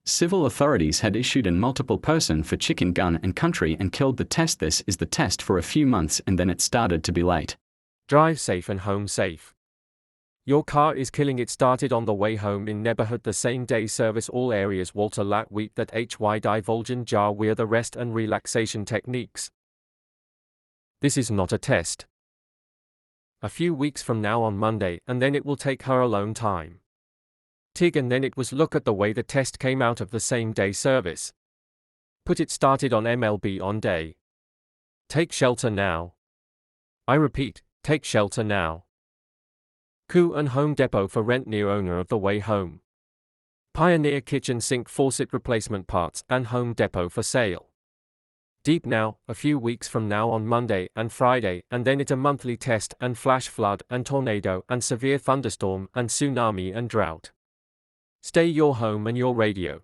Civil authorities had issued a multiple person for chicken gun and country and killed the test. This is the test for a few months and then it started to be late. Drive safe and home safe. Your car is killing. It started on the way home in neighborhood. The same day service all areas. Walter Lat week that HY divulging jar we're the rest and relaxation techniques. This is not a test. A few weeks from now on Monday and then it will take her alone time. Tig and then it was look at the way the test came out of the same day service. Put it started on MLB on day. Take shelter now. I repeat, take shelter now. Coup and Home Depot for rent near owner of the way home. Pioneer kitchen sink faucet replacement parts and Home Depot for sale. Deep now, a few weeks from now on Monday and Friday and then it a monthly test and flash flood and tornado and severe thunderstorm and tsunami and drought. Stay your home and your radio.